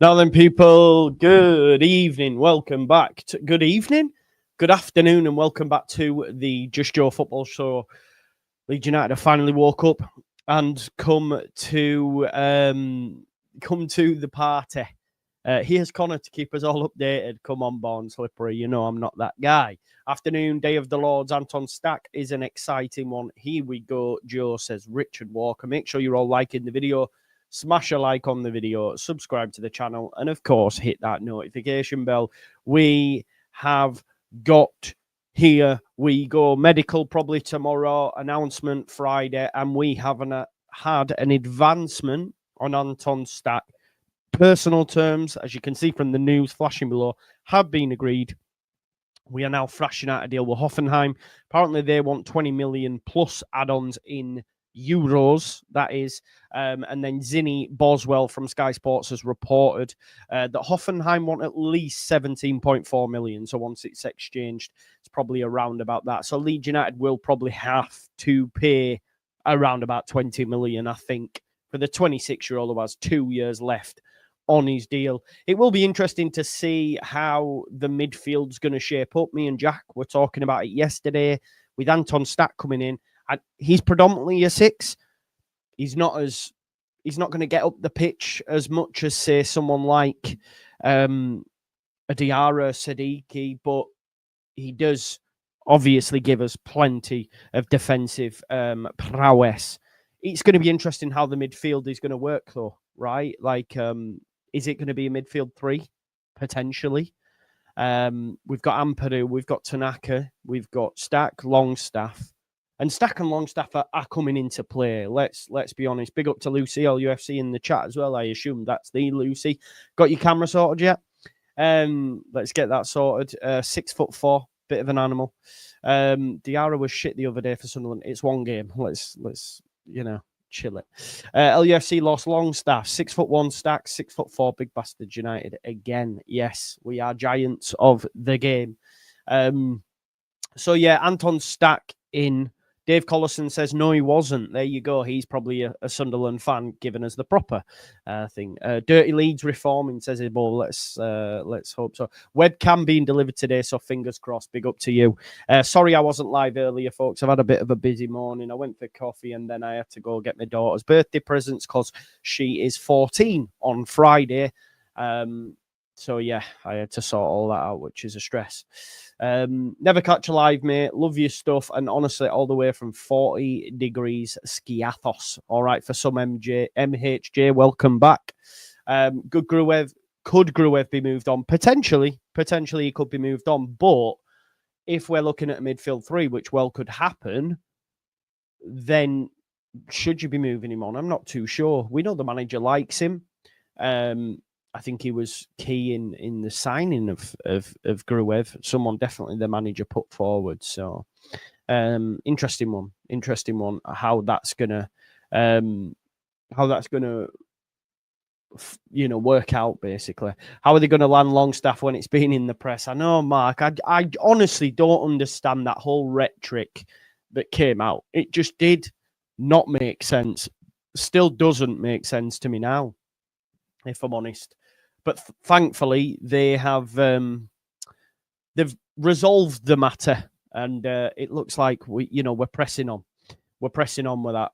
Now then, people, good evening. Welcome back to good evening, good afternoon, and welcome back to the Just Joe football show. Leeds United have finally woke up and come to the party. Here's Connor to keep us all updated. Come on, Born Slippery. You know I'm not that guy. Afternoon, Day of the Lords. Anton Stach is an exciting one. Here we go. Joe says Richard Walker. Make sure you're all liking the video. Smash a like on the video, subscribe to the channel, and of course, hit that notification bell. We have got here we go. Medical probably tomorrow, announcement Friday, and we haven't had an advancement on Anton Stach. Personal terms, as you can see from the news flashing below, have been agreed. We are now thrashing out a deal with Hoffenheim. Apparently, they want 20 million plus add-ons in euros, that is. And then Zinny Boswell from Sky Sports has reported that Hoffenheim want at least 17.4 million. So once it's exchanged, it's probably around about that. So Leeds United will probably have to pay around about 20 million, I think, for the 26-year-old who has 2 years left on his deal. It will be interesting to see how the midfield's going to shape up. Me and Jack were talking about it yesterday with Anton Stach coming in. He's predominantly a 6. He's not going to get up the pitch as much as, say, someone like a Diarra Siddiqui, but he does obviously give us plenty of defensive prowess. It's going to be interesting how the midfield is going to work, though, right? Like, is it going to be a midfield 3 potentially? We've got Ampadu, we've got Tanaka, we've got Stach, Longstaff. And Stach and Longstaff are coming into play. Let's be honest. Big up to Lucy, LUFC in the chat as well. I assume that's the Lucy. Got your camera sorted yet? Let's get that sorted. 6'4", bit of an animal. Diarra was shit the other day for Sunderland. It's one game. Let's chill it. LUFC lost Longstaff. 6'1" Stach, 6'4", big bastards United again. Yes, we are giants of the game. So yeah, Anton Stach in. Dave Collison says, no, he wasn't. There you go. He's probably a Sunderland fan, giving us the proper thing. Dirty Leeds reforming, says, well, let's hope so. Webcam being delivered today, so fingers crossed. Big up to you. Sorry I wasn't live earlier, folks. I've had a bit of a busy morning. I went for coffee, and then I had to go get my daughter's birthday presents because she is 14 on Friday. So, yeah, I had to sort all that out, which is a stress. Never catch a live, mate. Love your stuff. And honestly, all the way from 40 degrees Skiathos. All right, for some MHJ, welcome back. Good Gruev. Could Gruev be moved on? Potentially he could be moved on. But if we're looking at a midfield 3, which well could happen, then should you be moving him on? I'm not too sure. We know the manager likes him. I think he was key in the signing of Gruev. Someone definitely the manager put forward. So interesting one. How that's gonna work out basically. How are they going to land Longstaff when it's been in the press? I know, Mark. I honestly don't understand that whole rhetoric that came out. It just did not make sense. Still doesn't make sense to me now, if I'm honest. But thankfully, they have they've resolved the matter, and it looks like we're pressing on. We're pressing on with that.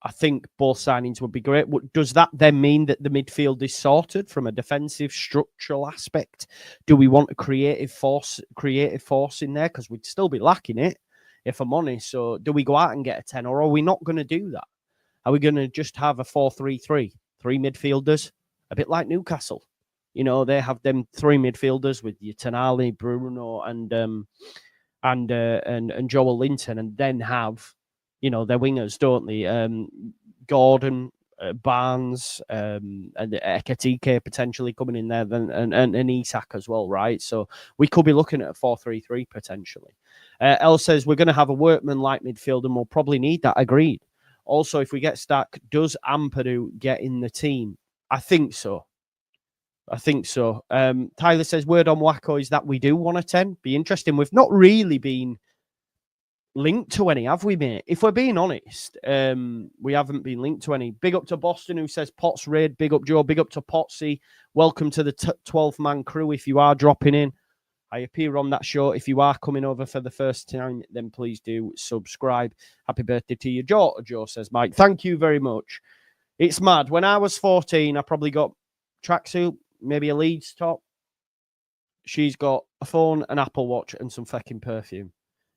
I think both signings would be great. Does that then mean that the midfield is sorted from a defensive structural aspect? Do we want a creative force in there? Because we'd still be lacking it, if I'm honest. So do we go out and get a 10, or are we not going to do that? Are we going to just have a 4-3-3, 3 midfielders? A bit like Newcastle, they have them 3 midfielders with your Tonali, Bruno, and Joel Linton, and then have their wingers, don't they? Gordon, Barnes, and Ekatike potentially coming in there, and Isak as well, right? So we could be looking at a 4-3-3 potentially. El says we're going to have a workman-like midfield, and we'll probably need that. Agreed. Also, if we get Stach, does Ampadu get in the team? I think so. Tyler says, word on Wacko is that we do want a 10. Be interesting. We've not really been, linked to any, have we, mate? If we're being honest, we haven't been linked to any. Big up to Boston, who says Potts raid. Big up, Joe. Big up to Potsy. Welcome to the 12-man crew. If you are dropping in, I appear on that show. If you are coming over for the first time, then please do subscribe. Happy birthday to your daughter, Joe, says Mike. Thank you very much. It's mad. When I was 14, I probably got tracksuit, maybe a Leeds top. She's got a phone, an Apple Watch, and some fucking perfume.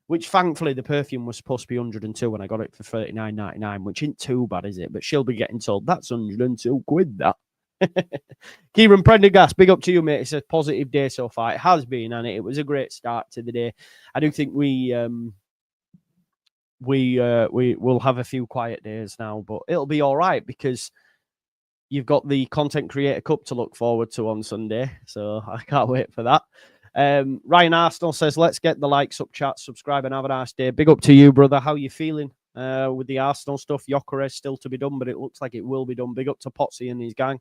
Which, thankfully, the perfume was supposed to be 102 when I got it for $39.99, which isn't too bad, is it? But she'll be getting told, that's 102 quid, that. Kieran Prendergast, big up to you, mate. It's a positive day so far. It has been, and it was a great start to the day. I do think we will have a few quiet days now, but it'll be all right because you've got the Content Creator Cup to look forward to on Sunday, so I can't wait for that. Ryan Arsenal says, let's get the likes up, chat, subscribe, and have a nice day. Big up to you, brother. How you feeling with the Arsenal stuff? Gyökeres still to be done, but it looks like it will be done. Big up to Potsy and his gang.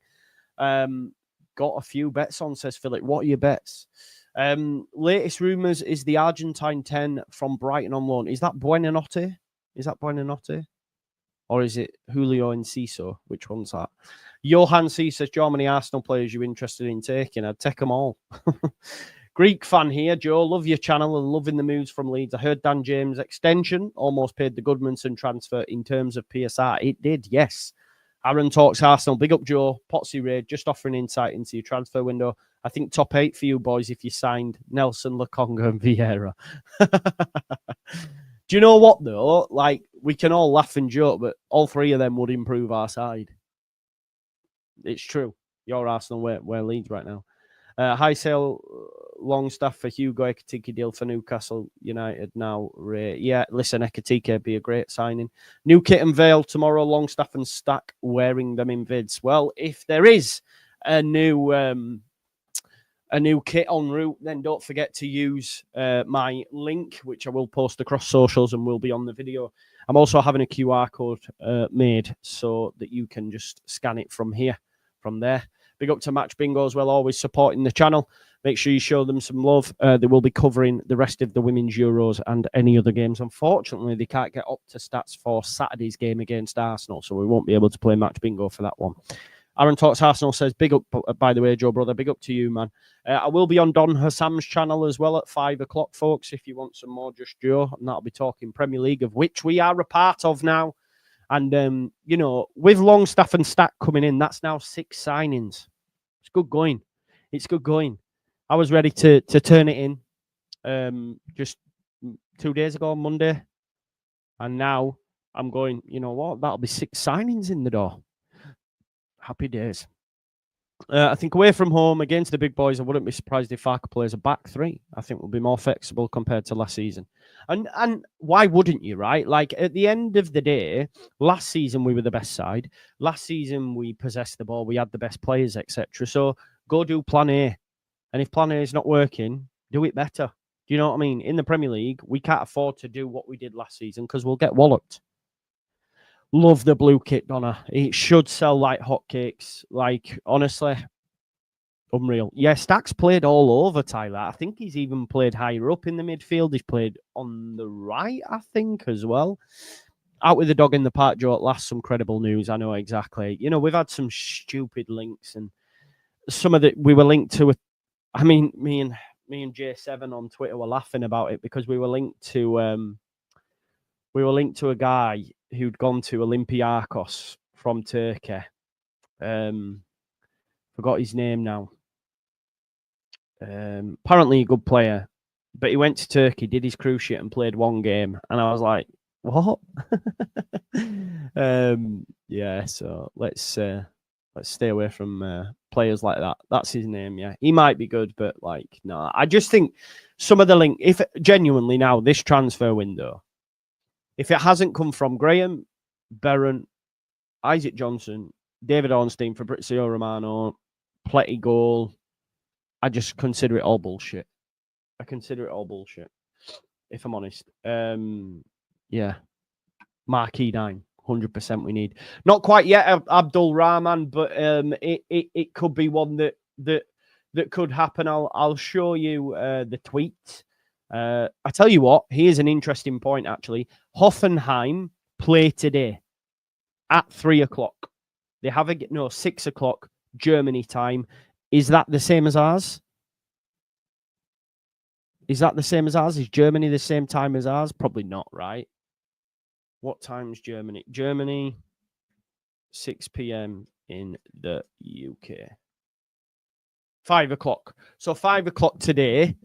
Got a few bets on, says Philip. What are your bets? Latest rumours is the Argentine 10 from Brighton on loan. Is that Buonanotte? Or is it Julio Enciso? Which one's that? Johan C says, Germany Arsenal players you're interested in taking? I'd take them all. Greek fan here, Joe. Love your channel and loving the moves from Leeds. I heard Dan James' extension almost paid the Goodmanson transfer in terms of PSR. It did, yes. Aaron talks Arsenal. Big up, Joe. Potsy Raid, just offering insight into your transfer window. I think top 8 for you boys if you signed Nelson, Lokonga, and Vieira. Do you know what, though? Like, we can all laugh and joke, but all 3 of them would improve our side. It's true. You're Arsenal, we're Leeds right now. High sale Longstaff for Hugo Ekitike deal for Newcastle United now. Yeah, listen, Ekitike would be a great signing. New kit unveiled tomorrow. Longstaff and Stach wearing them in vids. Well, if there is a new kit en route, then don't forget to use my link, which I will post across socials and will be on the video. I'm also having a QR code made so that you can just scan it from there. Big up to Match Bingo as well, always supporting the channel. Make sure you show them some love. They will be covering the rest of the Women's Euros and any other games. Unfortunately, they can't get up to stats for Saturday's game against Arsenal, so we won't be able to play Match Bingo for that one. Aaron Talks Arsenal says, big up, by the way, Joe, brother. Big up to you, man. I will be on Don Hassam's channel as well at 5 o'clock, folks, if you want some more Just Joe. And that'll be talking Premier League, of which we are a part of now. And, with Longstaff and Stach coming in, that's now 6 signings. It's good going. I was ready to turn it in just 2 days ago on Monday. And now I'm going, you know what? That'll be 6 signings in the door. Happy days. I think away from home against the big boys, I wouldn't be surprised if Farke plays a back 3. I think we'll be more flexible compared to last season. And why wouldn't you, right? Like, at the end of the day, last season we were the best side. Last season we possessed the ball. We had the best players, etc. So go do plan A. And if plan A is not working, do it better. Do you know what I mean? In the Premier League, we can't afford to do what we did last season because we'll get walloped. Love the blue kit, Donna. It should sell like hotcakes. Like, honestly, unreal. Yeah, Stach's played all over, Tyler. I think he's even played higher up in the midfield. He's played on the right, I think, as well. Out with the dog in the park, Joe. At last, some credible news. I know exactly. We've had some stupid links, and some of we were linked to. Me and J7 on Twitter were laughing about it because we were linked to a guy who'd gone to Olympiakos from Turkey. Forgot his name now. Apparently a good player, but he went to Turkey, did his cruise ship and played 1 game. And I was like, what? Yeah, so let's stay away from players like that. That's his name, yeah. He might be good, but no. I just think some of the link, if genuinely now, this transfer window, if it hasn't come from Graham, Berrant, Isaac Johnson, David Ornstein, Fabrizio Romano, Pletty goal, I just consider it all bullshit. If I'm honest. Yeah. Marquee 9, 100% we need. Not quite yet, Abdul Rahman, but it could be one that could happen. I'll show you the tweet I tell you what, here's an interesting point, actually. Hoffenheim play today at 3 o'clock. They have 6 o'clock Germany time. Is that the same as ours? Is that the same as ours? Is Germany the same time as ours? Probably not, right? What time's Germany? Germany, 6 p.m. in the UK. 5 o'clock. So 5 o'clock today,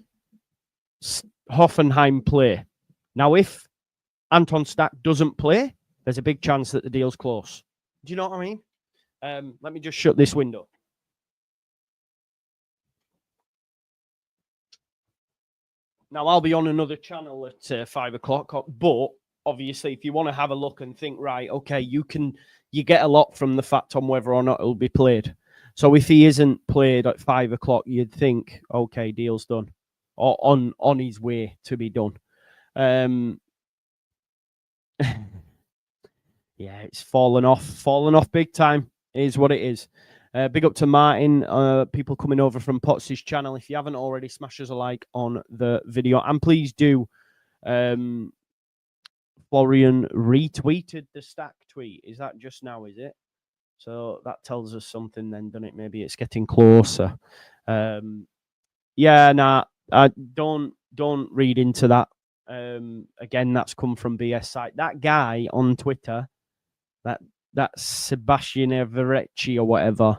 Hoffenheim play. Now, if Anton Stach doesn't play, there's a big chance that the deal's close. Do you know what I mean? Let me just shut this window. Now, I'll be on another channel at 5 o'clock, but obviously, if you want to have a look and think, right, okay, you get a lot from the fact on whether or not it'll be played. So if he isn't played at 5 o'clock, you'd think, okay, deal's done, or on his way to be done. Yeah, it's fallen off big time. Is what it is. Big up to Martin, people coming over from Potts' channel. If you haven't already, smash us a like on the video, and please do. Florian retweeted the Stach tweet. Is that just now? Is it? So that tells us something, then, doesn't it? Maybe it's getting closer. Yeah, nah. Don't read into that. Again, that's come from BS site. That guy on Twitter, that Sebastian Everecci or whatever,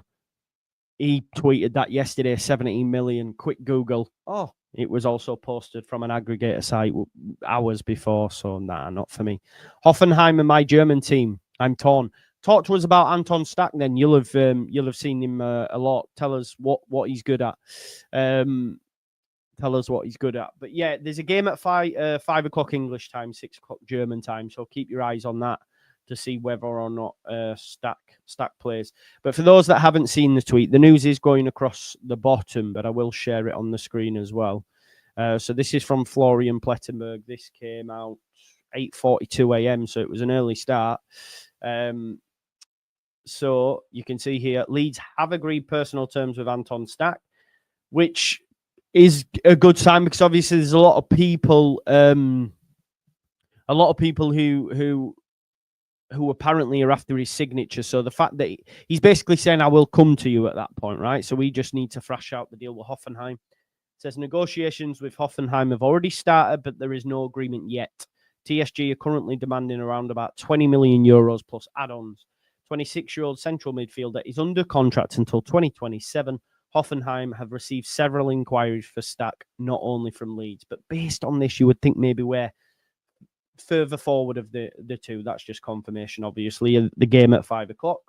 he tweeted that yesterday, 17 million. Quick Google. Oh, it was also posted from an aggregator site hours before. So, nah, not for me. Hoffenheim and my German team. I'm torn. Talk to us about Anton Stach then. You'll have seen him a lot. Tell us what he's good at. Tell us what he's good at. But yeah, there's a game at 5 o'clock English time, 6 o'clock German time. So keep your eyes on that to see whether or not Stach plays. But for those that haven't seen the tweet, the news is going across the bottom, but I will share it on the screen as well. So this is from Florian Plettenberg. This came out 8:42 a.m., so it was an early start. So you can see here, Leeds have agreed personal terms with Anton Stach, which is a good sign because obviously there's a lot of people who apparently are after his signature. So the fact that he's basically saying, I will come to you at that point, right? So we just need to thrash out the deal with Hoffenheim. It says negotiations with Hoffenheim have already started, but there is no agreement yet. TSG are currently demanding around about 20 million euros plus add-ons. 26-year-old central midfielder is under contract until 2027. Hoffenheim have received several inquiries for Stach, not only from Leeds. But based on this, you would think maybe we're further forward of the two. That's just confirmation, obviously. The game at 5 o'clock.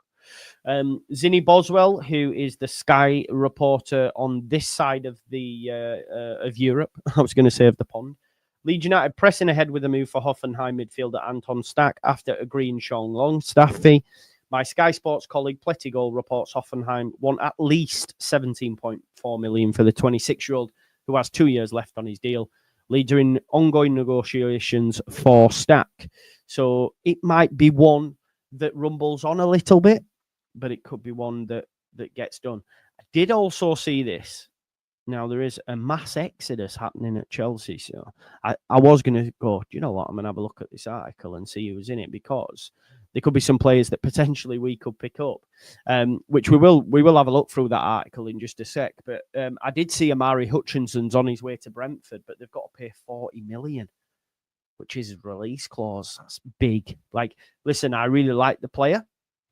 Zinny Boswell, who is the Sky reporter on this side of the of Europe, I was going to say of the pond. Leeds United pressing ahead with a move for Hoffenheim midfielder Anton Stach after agreeing Sean Longstaff fee. My Sky Sports colleague Plettigol reports Hoffenheim want at least 17.4 million for the 26-year-old who has 2 years left on his deal. Leeds are in ongoing negotiations for Stach. So it might be one that rumbles on a little bit, but it could be one that gets done. I did also see this. Now, there is a mass exodus happening at Chelsea. So I was going to go, do you know what? I'm going to have a look at this article and see who's in it, because there could be some players that potentially we could pick up, which we will have a look through that article in just a sec. But I did see Amari Hutchinson's on his way to Brentford, but they've got to pay 40 million, which is his release clause. That's big. Like, listen, I really like the player,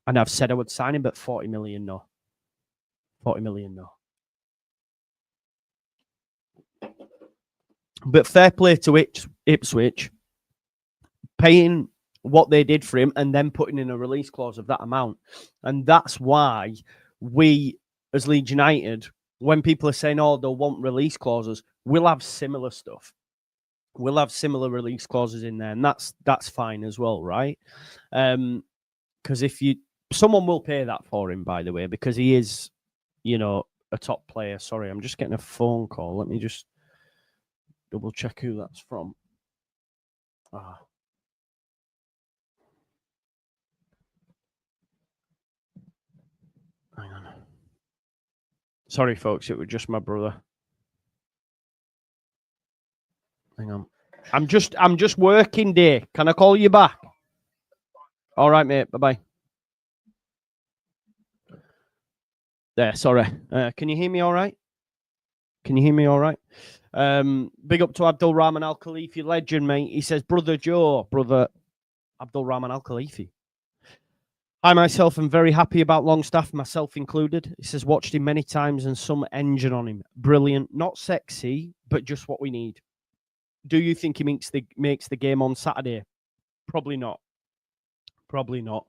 and I've said I would sign him, but 40 million, no. 40 million, no. But fair play to Ipswich, paying what they did for him and then putting in a release clause of that amount. And that's why we, as Leeds United, when people are saying, oh, they'll want release clauses, we'll have similar stuff. We'll have similar release clauses in there, and that's fine as well, right? Because someone will pay that for him, by the way, because he is, a top player. Sorry, I'm just getting a phone call. Let me just double check who that's from. Hang on. Sorry, folks. It was just my brother. Hang on. I'm just working, dear. Can I call you back? All right, mate. Bye-bye. There, sorry. Can you hear me all right? Can you hear me all right? Big up to Abdul Rahman Al Khalifi, legend, mate. He says, Brother Joe, Brother Abdul Rahman Al Khalifi. I myself am very happy about Longstaff, myself included. He says, watched him many times and some engine on him. Brilliant. Not sexy, but just what we need. Do you think he makes the game on Saturday? Probably not. Probably not.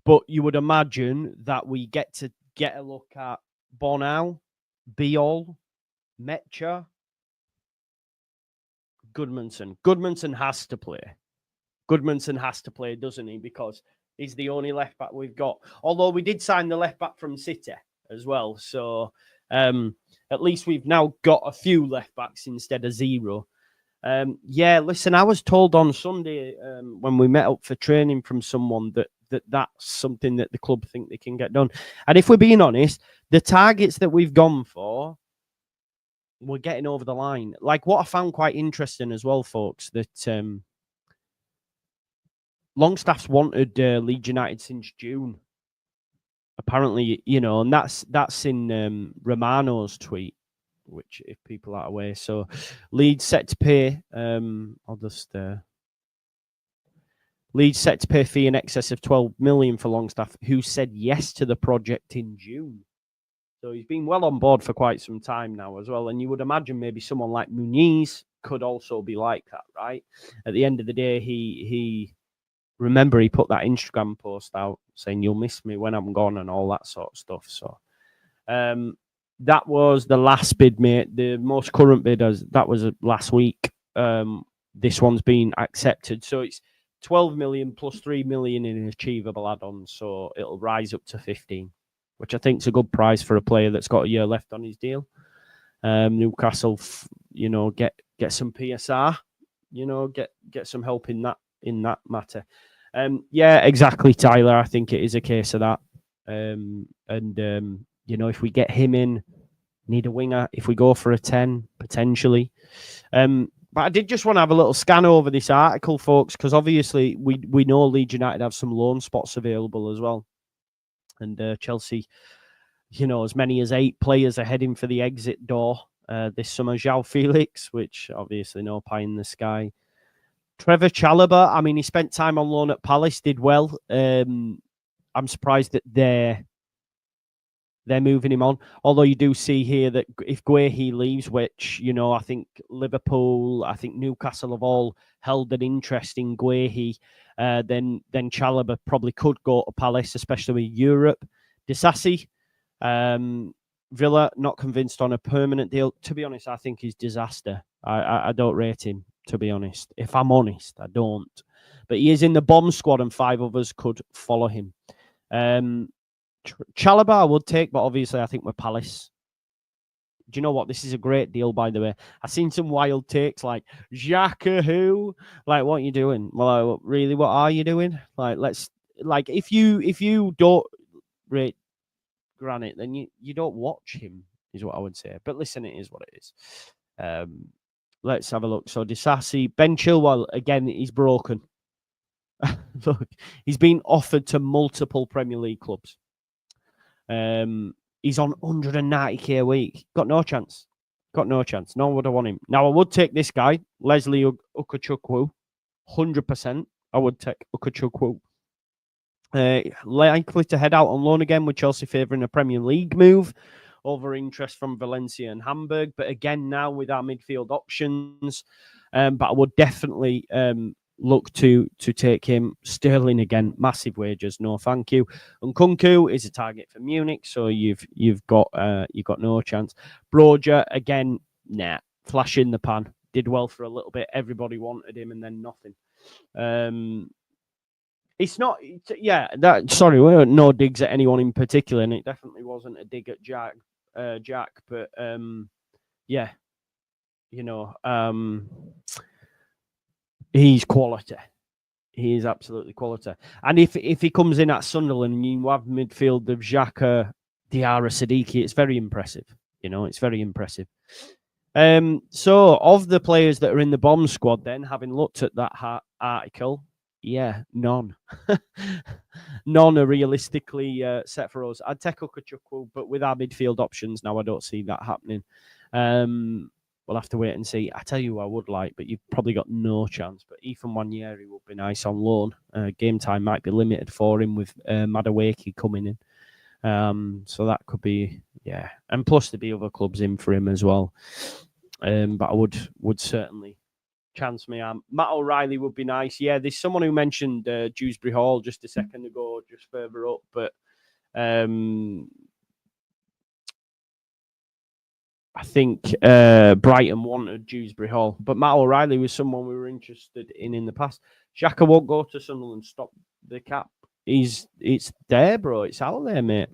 But you would imagine that we get to get a look at Bonau, Biol, Metcha, Goodmanson. Goodmanson has to play. Goodmanson has to play, doesn't he? Because he's the only left back we've got. Although we did sign the left back from City as well. So at least we've now got a few left backs instead of zero. Yeah, listen, I was told on Sunday when we met up for training from someone that's something that the club think they can get done. And if we're being honest, the targets that we've gone for, we're getting over the line. Like what I found quite interesting as well, folks, that Longstaff's wanted Leeds United since June. Apparently, and that's in Romano's tweet, which if people are aware. So Leeds set to pay, I'll just... Leeds set to pay a fee in excess of 12 million for Longstaff, who said yes to the project in June. So he's been well on board for quite some time now as well. And you would imagine maybe someone like Muniz could also be like that, right? At the end of the day, he remember he put that Instagram post out saying, you'll miss me when I'm gone and all that sort of stuff. So that was the last bid, mate. The most current bid, that was last week. This one's been accepted. So it's 12 million plus 3 million in achievable add-ons, so it'll rise up to 15, which I think is a good price for a player that's got a year left on his deal. Newcastle, get some PSR, get some help in that matter. Yeah, exactly, Tyler. I think it is a case of that. If we get him in, need a winger. If we go for a 10, potentially. But I did just want to have a little scan over this article, folks, because obviously we know Leeds United have some loan spots available as well. And Chelsea, as many as 8 players are heading for the exit door this summer. João Felix, which obviously no pie in the sky. Trevor Chalobah, I mean, he spent time on loan at Palace, did well. I'm surprised that they're moving him on. Although you do see here that if Guehi leaves, which, I think Liverpool, I think Newcastle have all held an interest in Guehi, then Chalobah probably could go to Palace, especially with Europe. Disasi, Villa, not convinced on a permanent deal. To be honest, I think he's disaster. I don't rate him, to be honest. If I'm honest, I don't. But he is in the bomb squad and 5 others could follow him. Chalobah I would take, but obviously I think we're Palace. Do you know what? This is a great deal, by the way. I've seen some wild takes like, Xhaka who? Like, what are you doing? Well, really, what are you doing? If you don't rate Granit, then you don't watch him, is what I would say. But listen, it is what it is. Let's have a look. So Disasi, Ben Chilwell, again, he's broken. Look, he's been offered to multiple Premier League clubs. He's on 190k a week. Got no chance. Nor would I want him. Now, I would take this guy, Leslie Ukachukwu. 100%. I would take Ukachukwu. Likely to head out on loan again, with Chelsea favouring a Premier League move over interest from Valencia and Hamburg. But again, now with our midfield options, but I would definitely look to take him. Sterling again, massive wages, no thank you. And Nkunku is a target for Munich, so you've got no chance. Broja again, nah, flash in the pan. Did well for a little bit. Everybody wanted him, and then nothing. It's not, yeah. Sorry, no digs at anyone in particular, and it definitely wasn't a dig at Jack. But yeah, he's quality. He is absolutely quality. And if he comes in at Sunderland and you have midfield of Xhaka, Diarra, Siddiqui, it's very impressive. It's very impressive. So, of the players that are in the bomb squad, then, having looked at that article, yeah, none. None are realistically set for us. I'd take Ukachukwu, but with our midfield options now, I don't see that happening. We'll have to wait and see. I tell you who I would like, but you've probably got no chance. But Ethan Wanyeri would be nice on loan. Game time might be limited for him with Madawaki coming in. So that could be, yeah. And plus there'd be other clubs in for him as well. But I would certainly chance me arm. Matt O'Reilly would be nice. Yeah, there's someone who mentioned Dewsbury Hall just a second ago, just further up. But I think Brighton wanted Dewsbury Hall. But Matt O'Reilly was someone we were interested in the past. Xhaka won't go to Sunderland, stop the cap. It's there, bro. It's out there, mate.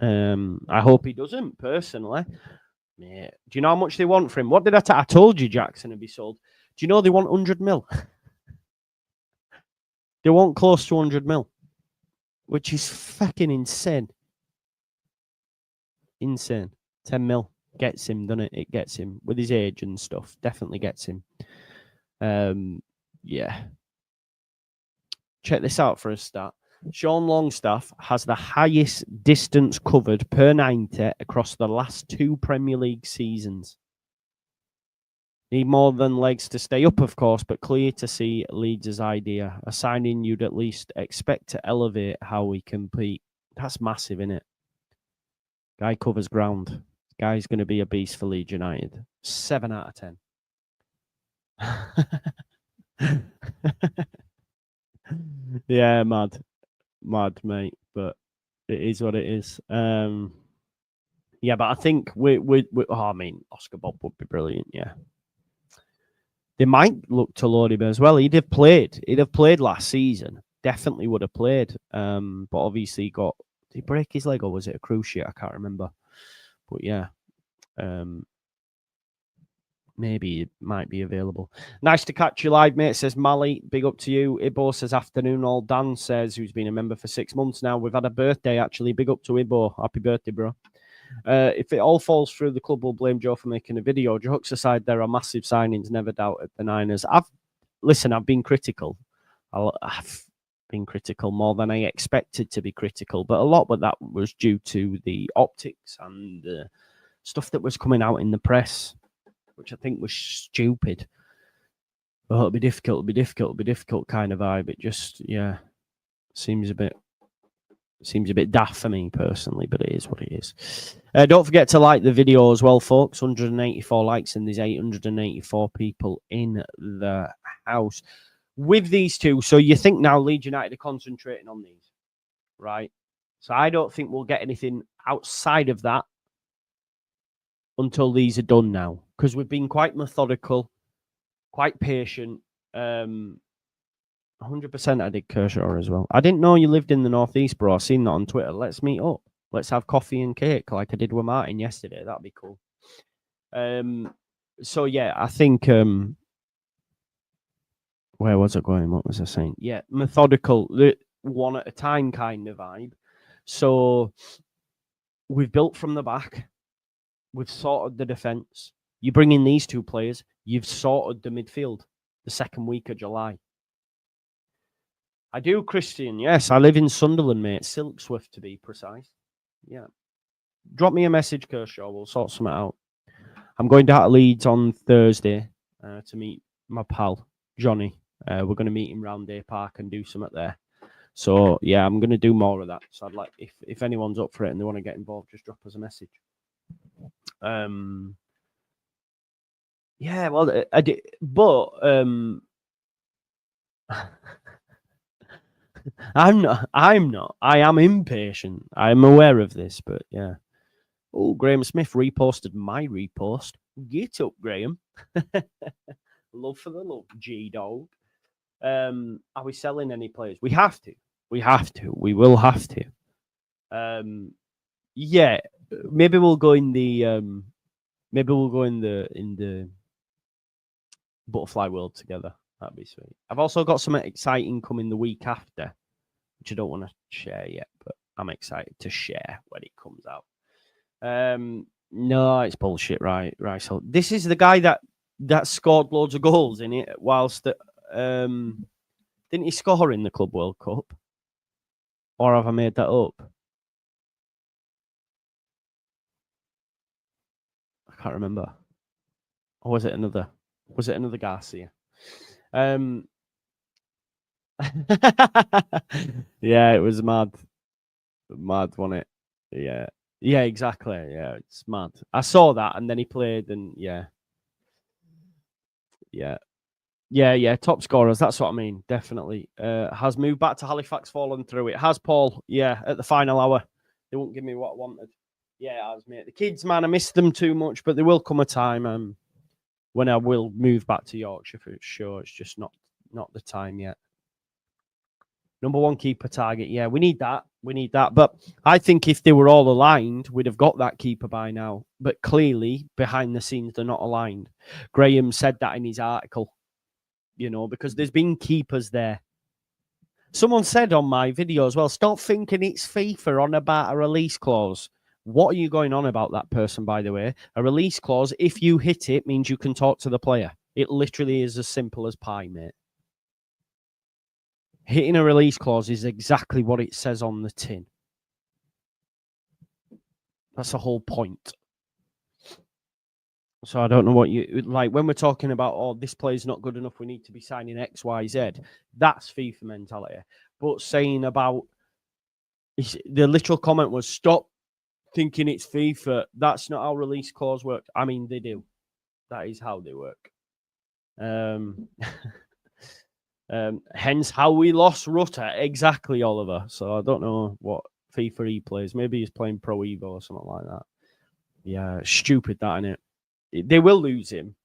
I hope he doesn't, personally. Mate, do you know how much they want for him? What did I told you Jackson would be sold. Do you know they want 100 mil? They want close to 100 mil, which is fucking insane. Insane. 10 mil gets him, doesn't it? It gets him with his age and stuff. Definitely gets him. Yeah. Check this out for a start. Sean Longstaff has the highest distance covered per 90 across the last 2 Premier League seasons. Need more than legs to stay up, of course, but clear to see Leeds' idea. A signing you'd at least expect to elevate how we compete. That's massive, isn't it? Guy covers ground. Guy's going to be a beast for Leeds United. 7 out of 10. Yeah, mad, mate. But it is what it is. Yeah, but I think I mean, Oscar Bob would be brilliant. Yeah, they might look to load him as well. He'd have played last season. Definitely would have played. But obviously did he break his leg or was it a cruciate? I can't remember. But yeah. Maybe it might be available. Nice to catch you live, mate, says Mally. Big up to you. Ibo says afternoon all. Dan says, who's been a member for 6 months now. We've had a birthday, actually. Big up to Ibo. Happy birthday, bro. If it all falls through, the club will blame Joe for making a video. Jokes aside, there are massive signings, never doubted the Niners. I've been critical. I've been critical more than I expected to be critical, but a lot of that was due to the optics and the stuff that was coming out in the press, which I think was stupid. Oh, it'll be difficult kind of vibe. It just, yeah, seems a bit daft for me personally, but it is what it is. Don't forget to like the video as well, folks. 184 likes and there's 884 people in the house with these two. So you think now Leeds United are concentrating on these, right? So I don't think we'll get anything outside of that until these are done now, because we've been quite methodical, quite patient. 100% I did Kershaw as well. I didn't know you lived in the Northeast, bro. I seen that on Twitter. Let's meet up. Let's have coffee and cake like I did with Martin yesterday. That'd be cool. So yeah, I think where was I going? What was I saying? Yeah, methodical, one at a time kind of vibe. So we've built from the back. We've sorted the defence. You bring in these two players, you've sorted the midfield the second week of July. I do, Christian. Yes, I live in Sunderland, mate. Silksworth, to be precise. Yeah. Drop me a message, Kershaw. We'll sort something out. I'm going down to Leeds on Thursday to meet my pal, Johnny. We're going to meet him round Day Park and do something there. So, yeah, I'm going to do more of that. So I'd like, if anyone's up for it and they want to get involved, just drop us a message. Yeah, well, I did, but I'm not. I am impatient. I'm aware of this, but yeah. Oh, Graham Smith reposted my repost. Get up, Graham. Love for the love, G-Dog. Are we selling any players? We have to. We will have to. Yeah, maybe we'll go in the in the butterfly world together. That'd be sweet. I've also got something exciting coming the week after, which I don't want to share yet, but I'm excited to share when it comes out. No, it's bullshit, right? So this is the guy that scored loads of goals in it whilst didn't he score in the Club World Cup? Or have I made that up? I can't remember. Or was it another Garcia? Yeah, it was mad, wasn't it? Yeah, exactly. Yeah, it's mad. I saw that, and then he played, and yeah. Top scorers. That's what I mean. Definitely has moved back to Halifax, fallen through. It has, Paul. Yeah, at the final hour, they won't give me what I wanted. Yeah, it has, mate. The kids, man, I miss them too much, but there will come a time when I will move back to Yorkshire for sure. It's just not the time yet. Number one keeper target. Yeah, we need that. But I think if they were all aligned, we'd have got that keeper by now. But clearly, behind the scenes, they're not aligned. Graham said that in his article, because there's been keepers there. Someone said on my video as well, stop thinking it's FIFA on about a release clause. What are you going on about, that person, by the way? A release clause, if you hit it, means you can talk to the player. It literally is as simple as pie, mate. Hitting a release clause is exactly what it says on the tin. That's the whole point. So I don't know what you like when we're talking about, oh, this player's not good enough, we need to be signing X, Y, Z. That's FIFA mentality. But saying about the literal comment was, stop thinking it's FIFA. That's not how release clause work. I mean, they do. That is how they work. Hence how we lost Rutter. Exactly, Oliver. So I don't know what FIFA he plays. Maybe he's playing Pro Evo or something like that. Yeah, stupid that, innit? They will lose him.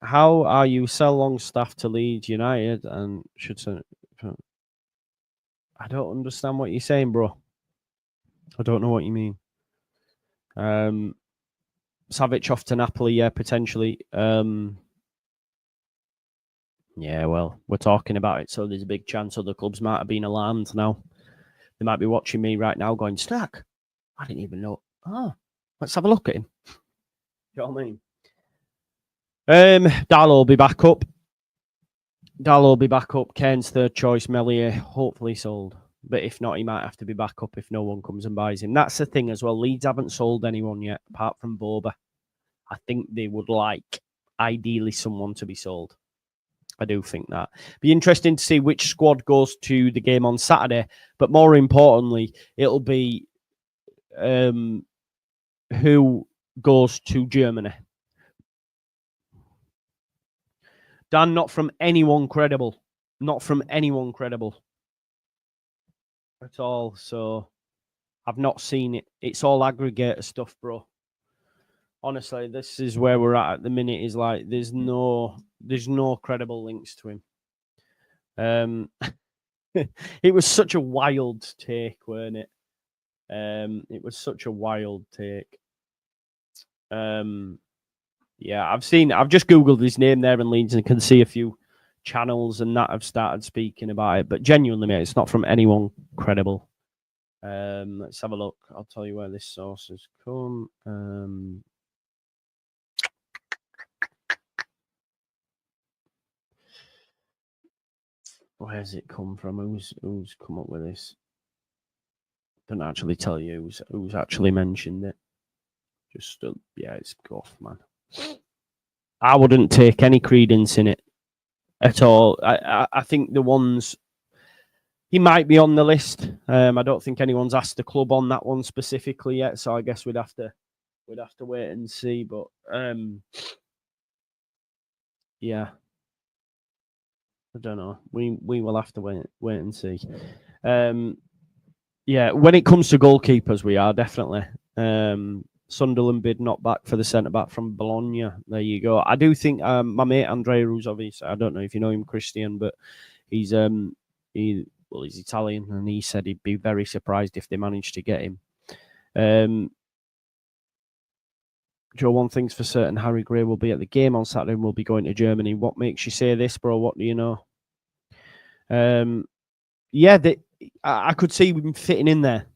How are you sell Longstaff to Leeds United and should I don't understand what you're saying, bro. I don't know what you mean. Savic off to Napoli, yeah, potentially. Yeah, well, we're talking about it, so there's a big chance other clubs might have been alarmed now. They might be watching me right now going, Stach, I didn't even know. Let's have a look at him. You know what I mean? Darlow will be back up. Kane's third choice. Melier, hopefully sold. But if not, he might have to be back up if no one comes and buys him. That's the thing as well. Leeds haven't sold anyone yet, apart from Boba. I think they would like, ideally, someone to be sold. I do think that. Be interesting to see which squad goes to the game on Saturday. But more importantly, it'll be who goes to Germany. Dan, not from anyone credible. Not from anyone credible at all. So I've not seen it. It's all aggregator stuff, bro. Honestly, this is where we're at the minute. Is like there's no credible links to him. It was such a wild take, weren't it? It was such a wild take. Yeah, I've just Googled his name there in Leeds and can see a few channels and that have started speaking about it. But genuinely, mate, it's not from anyone credible. Let's have a look. I'll tell you where this source has come. Where's it come from? Who's come up with this? Don't actually tell you who's actually mentioned it. Just yeah, it's guff, man. I wouldn't take any credence in it at all. I think the ones he might be on the list. I don't think anyone's asked the club on that one specifically yet, so I guess we'd have to wait and see. But yeah, I don't know. We will have to wait and see. Yeah, when it comes to goalkeepers, we are definitely. Sunderland bid not back for the centre back from Bologna. There you go. I do think my mate Andrea, who's obviously, I don't know if you know him, Christian, but he's he's Italian, and he said he'd be very surprised if they managed to get him. Joe, one thing's for certain, Harry Gray will be at the game on Saturday and will be going to Germany. What makes you say this, bro? What do you know? Yeah, I could see him fitting in there.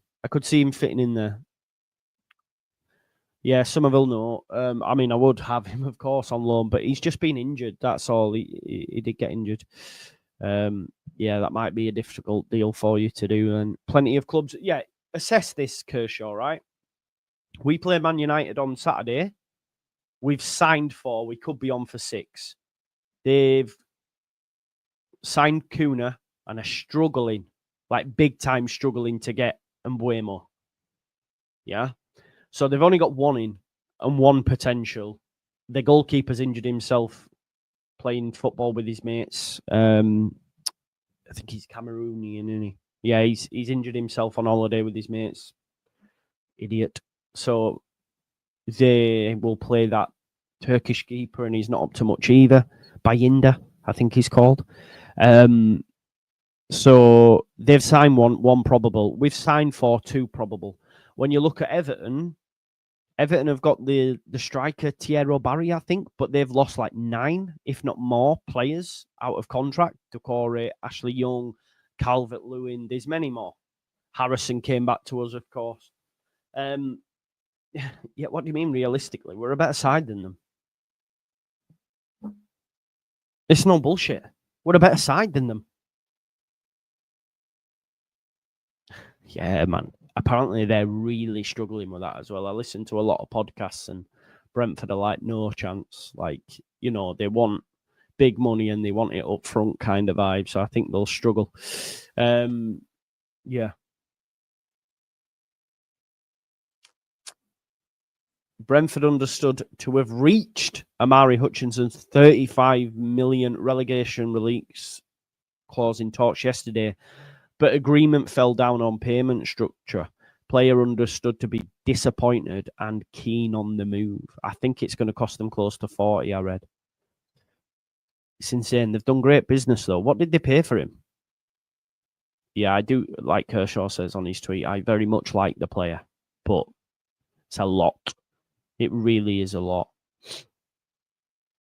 Yeah, Somerville, no. I mean, I would have him, of course, on loan, but he's just been injured. That's all. He did get injured. Yeah, that might be a difficult deal for you to do. And plenty of clubs. Yeah, assess this, Kershaw, right? We play Man United on Saturday. We've signed 4. We could be on for 6. They've signed Kuna and are struggling, like big time struggling to get Mbuemo. Yeah. So they've only got 1 in and 1 potential. The goalkeeper's injured himself playing football with his mates. I think he's Cameroonian, isn't he? Yeah, he's injured himself on holiday with his mates. Idiot. So they will play that Turkish keeper, and he's not up to much either. Bayinda, I think he's called. So they've signed 1 probable. We've signed 4, 2 probable. When you look at Everton have got the striker Thierry Barry, I think, but they've lost like 9, if not more, players out of contract. Doucouré, Ashley Young, Calvert-Lewin. There's many more. Harrison came back to us, of course. Yeah, what do you mean realistically? We're a better side than them. It's no bullshit. We're a better side than them. Yeah, man. Apparently, they're really struggling with that as well. I listen to a lot of podcasts, and Brentford are like, no chance. Like, you know, they want big money and they want it up front kind of vibe. So I think they'll struggle. Yeah. Brentford understood to have reached Amari Hutchinson's 35 million relegation release clause in talks yesterday, but agreement fell down on payment structure. Player understood to be disappointed and keen on the move. I think it's going to cost them close to 40, I read. It's insane. They've done great business, though. What did they pay for him? Yeah, I do, like Kershaw says on his tweet, I very much like the player, but it's a lot. It really is a lot.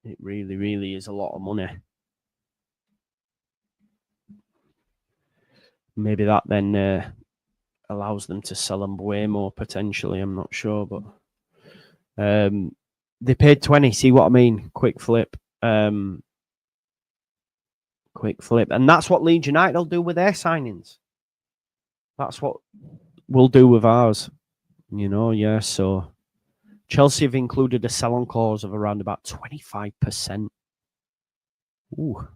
It really, really is a lot of money. Maybe that then allows them to sell him way more potentially. I'm not sure, but they paid 20. See what I mean? Quick flip. Quick flip. And that's what Leeds United will do with their signings. That's what we'll do with ours. You know, yeah. So Chelsea have included a sell-on clause of around about 25%. Ooh.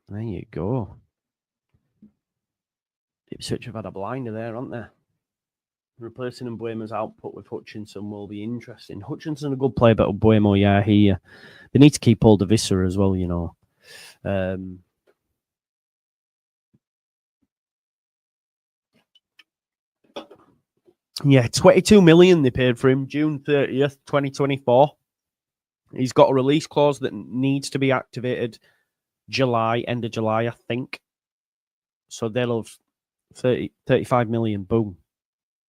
There you go. Ipswich have had a blinder there, haven't they? Replacing Mbuemo's output with Hutchinson will be interesting. Hutchinson a good player, but Mbuemo, yeah, they need to keep hold of Issa as well, you know. Yeah, 22 million they paid for him, June 30th, 2024. He's got a release clause that needs to be activated end of July, I think. So they'll have 35 million, boom.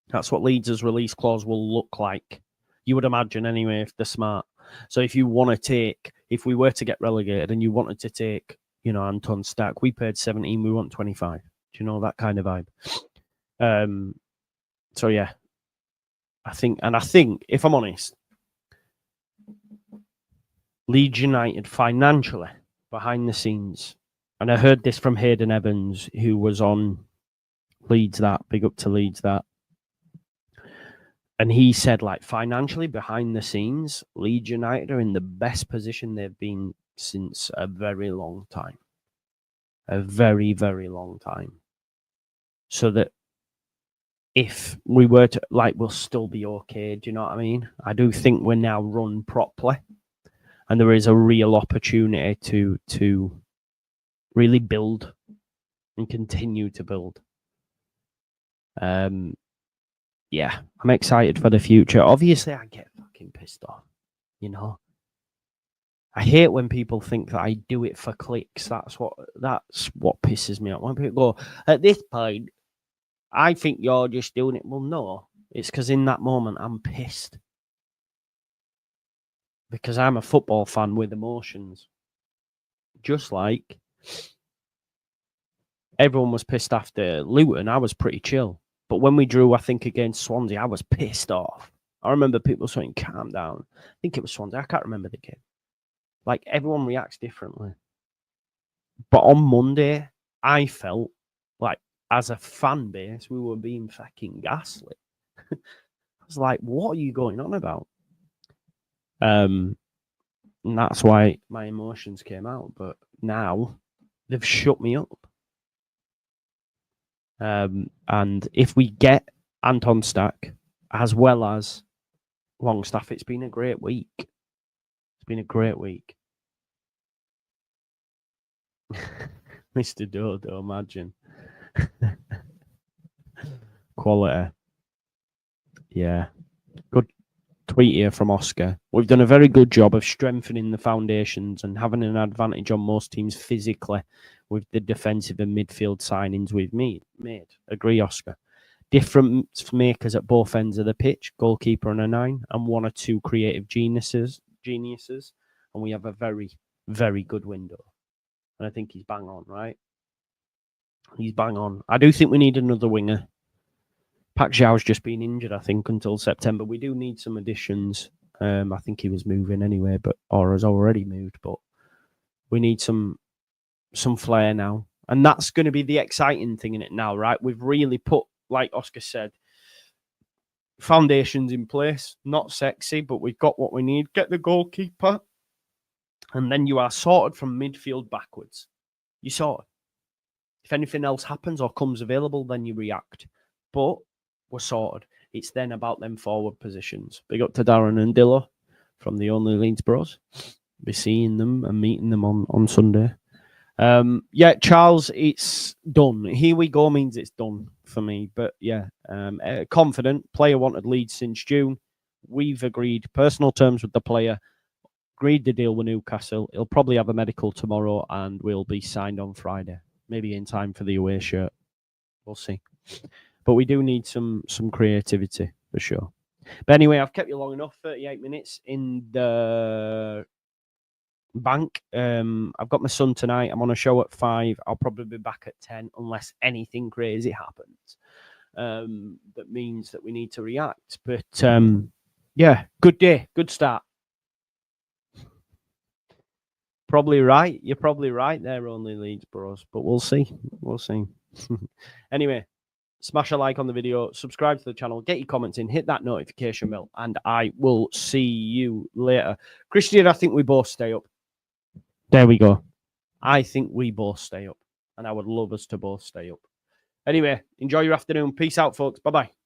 That's what Leeds' release clause will look like. You would imagine anyway, if they're smart. So if you want to take, if we were to get relegated and you wanted to take, you know, Anton Stach, we paid 17, we want 25. Do you know, that kind of vibe? So yeah, I think, if I'm honest, Leeds United financially, behind the scenes, and I heard this from Hayden Evans, who was on Leeds That, big up to Leeds That. And he said, like, financially, behind the scenes, Leeds United are in the best position they've been since a very long time. A very, very long time. So that if we were to, like, we'll still be okay. Do you know what I mean? I do think we're now run properly. And there is a real opportunity to really build and continue to build. Yeah, I'm excited for the future. Obviously, I get fucking pissed off, you know. I hate when people think that I do it for clicks. That's what pisses me off. When people go, at this point, I think you're just doing it. Well, no, it's because in that moment I'm pissed. Because I'm a football fan with emotions. Just like everyone was pissed after Luton. I was pretty chill. But when we drew, I think, against Swansea, I was pissed off. I remember people saying, calm down. I think it was Swansea. I can't remember the game. Like, everyone reacts differently. But on Monday, I felt like, as a fan base, we were being fucking gaslit. I was like, what are you going on about? And that's why my emotions came out. But now they've shut me up. And if we get Anton Stach as well as Longstaff, it's been a great week. It's been a great week. Mr. Dodo, imagine. Quality. Yeah. Good tweet here from Oscar. We've done a very good job of strengthening the foundations and having an advantage on most teams physically with the defensive and midfield signings we've made. Agree, Oscar. Difference makers at both ends of the pitch, goalkeeper and a 9, and 1 or 2 creative geniuses, and we have a very, very good window. And I think he's bang on, right? He's bang on. I do think we need another winger. Pak Zhou's just been injured, I think, until September. We do need some additions. I think he was moving anyway, or has already moved, but we need some flair now. And that's going to be the exciting thing in it now, right? We've really put, like Oscar said, foundations in place. Not sexy, but we've got what we need. Get the goalkeeper. And then you are sorted from midfield backwards. You sorted. If anything else happens or comes available, then you react. But we're sorted. It's then about them forward positions. Big up to Darren and Dillo from the Only Leeds Bros. Be seeing them and meeting them on Sunday. Yeah, Charles, it's done. Here we go means it's done for me. But yeah, confident. Player wanted Leeds since June. We've agreed personal terms with the player. Agreed the deal with Newcastle. He'll probably have a medical tomorrow and will be signed on Friday. Maybe in time for the away shirt. We'll see. But we do need some creativity for sure. But anyway, I've kept you long enough. 38 minutes in the bank. I've got my son tonight. I'm on a show at 5. I'll probably be back at 10 unless anything crazy happens. That means that we need to react. But yeah, good day. Good start. Probably right. You're probably right there, Only Leeds Bros. But we'll see. We'll see. Anyway, smash a like on the video. Subscribe to the channel. Get your comments in. Hit that notification bell. And I will see you later. Christian, I think we both stay up. There we go. I think we both stay up. And I would love us to both stay up. Anyway, enjoy your afternoon. Peace out, folks. Bye-bye.